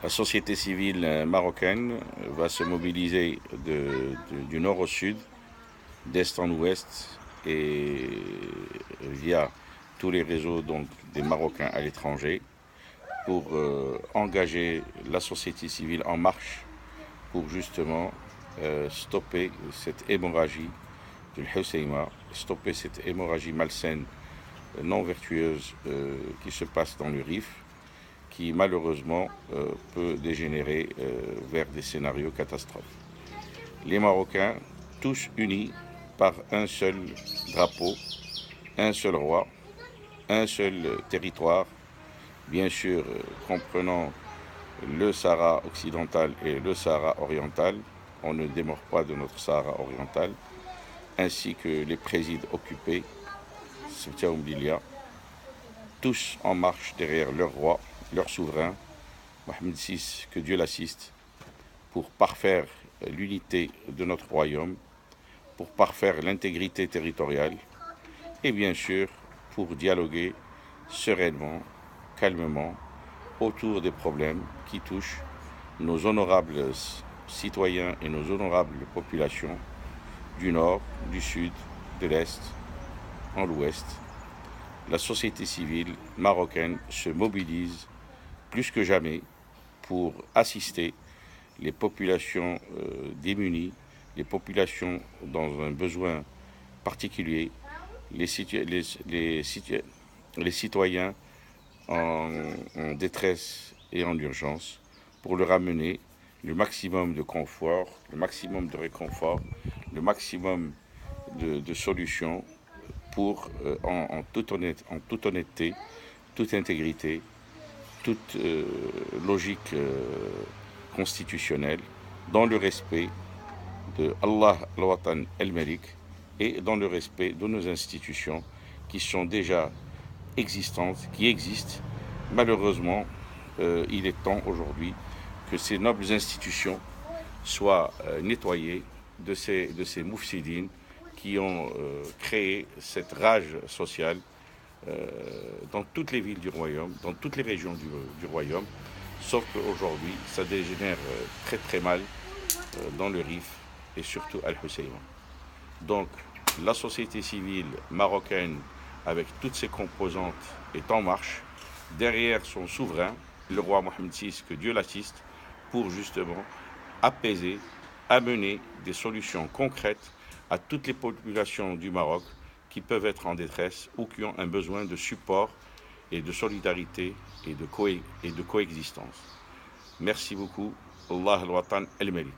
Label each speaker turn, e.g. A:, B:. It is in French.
A: La société civile marocaine va se mobiliser du nord au sud, d'est en ouest, et via tous les réseaux donc, des Marocains à l'étranger, pour engager la société civile en marche pour justement stopper cette hémorragie du Hoceima, stopper cette hémorragie malsaine, non vertueuse qui se passe dans le Rif, qui malheureusement peut dégénérer vers des scénarios catastrophes. Les Marocains, tous unis par un seul drapeau, un seul roi, un seul territoire, bien sûr comprenant le Sahara occidental et le Sahara oriental, on ne démord pas de notre Sahara oriental, ainsi que les présides occupés, Ceuta Melilla, tous en marche derrière leur roi, leur souverain, Mohamed VI, que Dieu l'assiste, pour parfaire l'unité de notre royaume, pour parfaire l'intégrité territoriale et bien sûr pour dialoguer sereinement, calmement, autour des problèmes qui touchent nos honorables citoyens et nos honorables populations du nord, du sud, de l'est, en l'ouest. La société civile marocaine se mobilise plus que jamais pour assister les populations démunies, les populations dans un besoin particulier, les citoyens en détresse et en urgence, pour leur amener le maximum de confort, le maximum de réconfort, le maximum de solutions pour, en toute honnêteté, toute intégrité, toute logique constitutionnelle, dans le respect de Allah al-Watan el-Malik et dans le respect de nos institutions qui sont déjà existantes, qui existent. Malheureusement, il est temps aujourd'hui que ces nobles institutions soient nettoyées de ces moufsidines qui ont créé cette rage sociale dans toutes les villes du royaume, dans toutes les régions du royaume, sauf qu'aujourd'hui, ça dégénère très très mal dans le Rif et surtout Al-Hoceima. Donc, la société civile marocaine, avec toutes ses composantes, est en marche derrière son souverain, le roi Mohamed VI, que Dieu l'assiste, pour justement apaiser, amener des solutions concrètes à toutes les populations du Maroc qui peuvent être en détresse ou qui ont un besoin de support et de solidarité et de coexistence. Merci beaucoup. Allah al-Watan el-Malik.